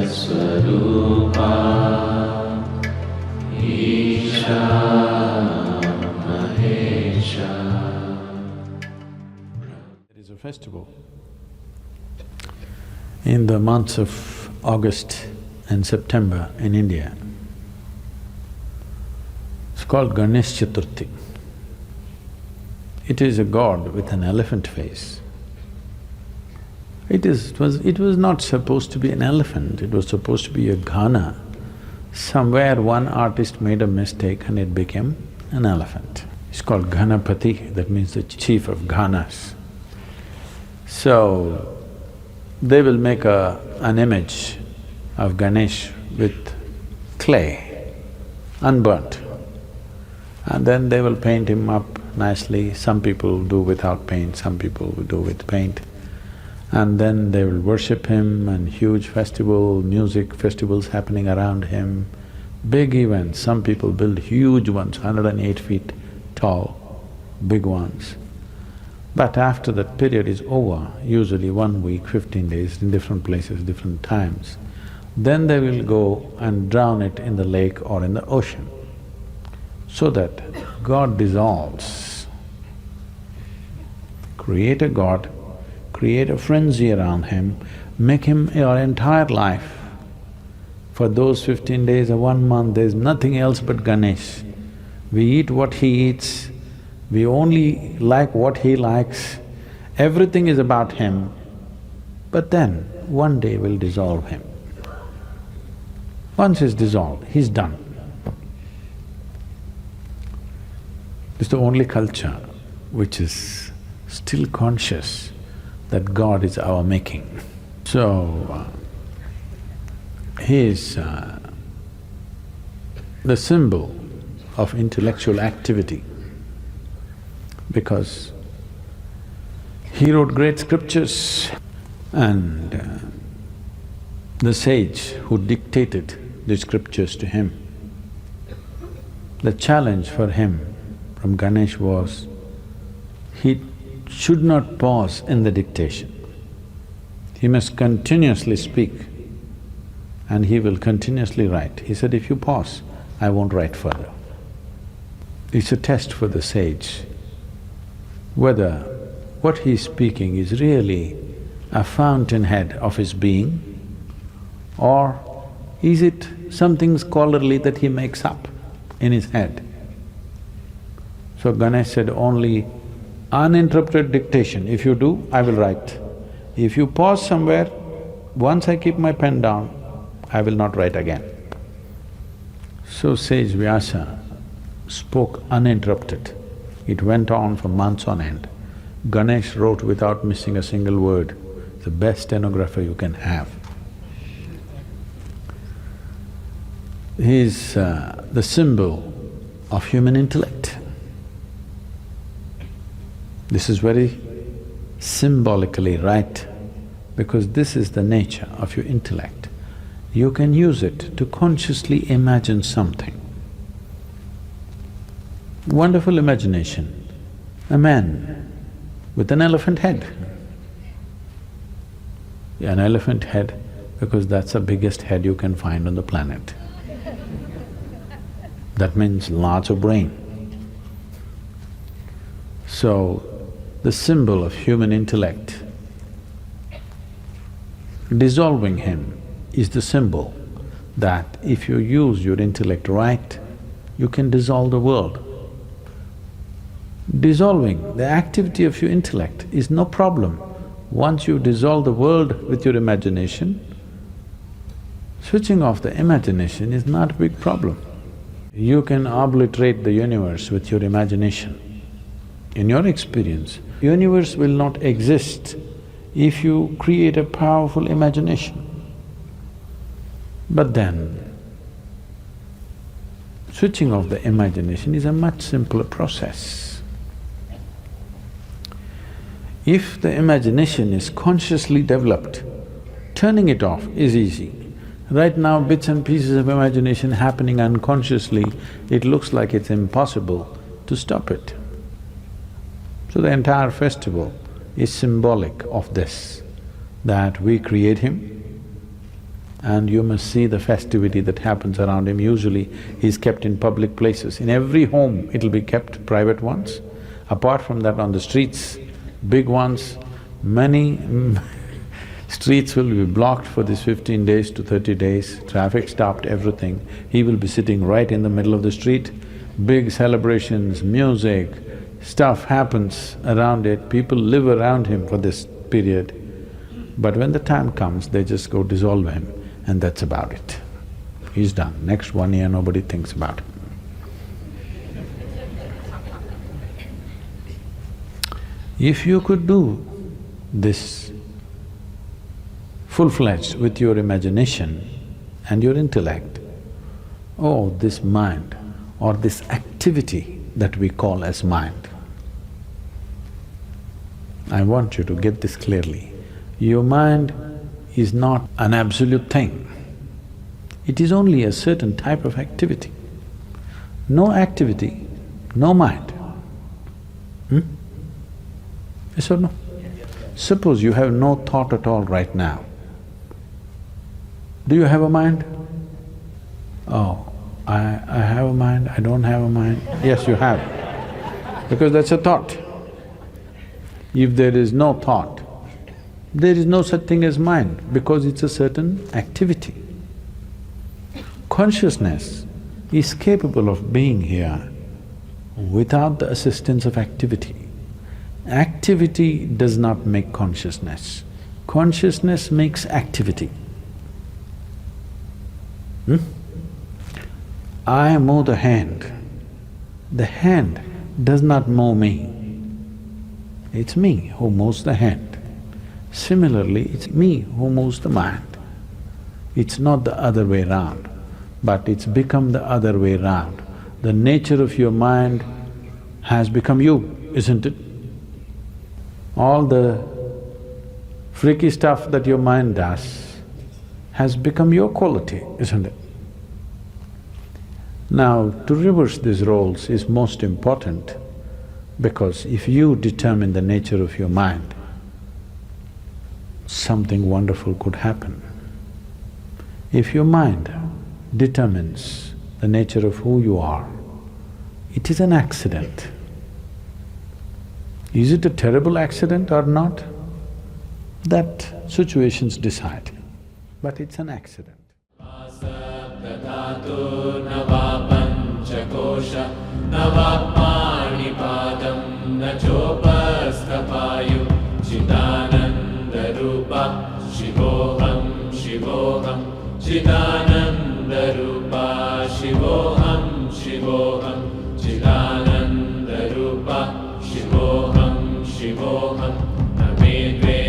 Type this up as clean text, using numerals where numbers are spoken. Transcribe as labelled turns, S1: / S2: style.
S1: Swarupa Isha Mahesha.
S2: There is a festival in the months of August and September in India. It's called Ganesh Chaturthi. It is a god with an elephant face. It was not supposed to be an elephant, it was supposed to be a Ghana. Somewhere one artist made a mistake and it became an elephant. It's called Ganapati, that means the chief of Ghanas. So, they will make an image of Ganesh with clay, unburnt, and then they will paint him up nicely. Some people do without paint, some people will do with paint. And then they will worship him and huge festival, music festivals happening around him, big events. Some people build huge ones, 108 feet tall, big ones. But after that period is over, usually 1 week, 15 days, in different places, different times, then they will go and drown it in the lake or in the ocean, so that God dissolves. Create a god, create a frenzy around him, make him your entire life. For those 15 days or 1 month, there's nothing else but Ganesh. We eat what he eats, we only like what he likes, everything is about him. But then, one day we'll dissolve him. Once he's dissolved, he's done. It's the only culture which is still conscious that God is our making. So, he is the symbol of intellectual activity, because he wrote great scriptures, and the sage who dictated the scriptures to him, the challenge for him from Ganesh was, he should not pause in the dictation. He must continuously speak and he will continuously write. He said, if you pause, I won't write further. It's a test for the sage, whether what he's speaking is really a fountainhead of his being, or is it something scholarly that he makes up in his head. So Ganesh said, only uninterrupted dictation, if you do, I will write. If you pause somewhere, once I keep my pen down, I will not write again. So sage Vyasa spoke uninterrupted. It went on for months on end. Ganesh wrote without missing a single word, the best stenographer you can have. He is the symbol of human intellect. This is very symbolically right, because this is the nature of your intellect. You can use it to consciously imagine something. Wonderful imagination, a man with an elephant head. Yeah, an elephant head, because that's the biggest head you can find on the planet. That means lots of brain. So, the symbol of human intellect, dissolving him is the symbol that if you use your intellect right, you can dissolve the world. Dissolving the activity of your intellect is no problem. Once you dissolve the world with your imagination, switching off the imagination is not a big problem. You can obliterate the universe with your imagination. In your experience, universe will not exist if you create a powerful imagination. But then, switching off the imagination is a much simpler process. If the imagination is consciously developed, turning it off is easy. Right now, bits and pieces of imagination happening unconsciously, it looks like it's impossible to stop it. So the entire festival is symbolic of this, that we create him and you must see the festivity that happens around him. Usually, he's kept in public places. In every home, it'll be kept, private ones. Apart from that, on the streets, big ones, many streets will be blocked for this 15 days to 30 days, traffic stopped, everything. He will be sitting right in the middle of the street, big celebrations, music, stuff happens around it, people live around him for this period. But when the time comes, they just go dissolve him, and that's about it. He's done. Next 1 year, nobody thinks about him. If you could do this full-fledged with your imagination and your intellect, oh, this mind or this activity that we call as mind, I want you to get this clearly. Your mind is not an absolute thing. It is only a certain type of activity. No activity, no mind. Yes or no? Suppose you have no thought at all right now. Do you have a mind? Oh, I have a mind, I don't have a mind. Yes, you have, because that's a thought. If there is no thought, there is no such thing as mind, because it's a certain activity. Consciousness is capable of being here without the assistance of activity. Activity does not make consciousness. Consciousness makes activity. I move the hand. The hand does not move me. It's me who moves the hand. Similarly, it's me who moves the mind. It's not the other way round, but it's become the other way round. The nature of your mind has become you, isn't it? All the freaky stuff that your mind does has become your quality, isn't it? Now, to reverse these roles is most important, because if you determine the nature of your mind, something wonderful could happen. If your mind determines the nature of who you are, it is an accident. Is it a terrible accident or not? That situations decide, but it's an accident.
S1: Shivoham, Shivoham, न मे द्वे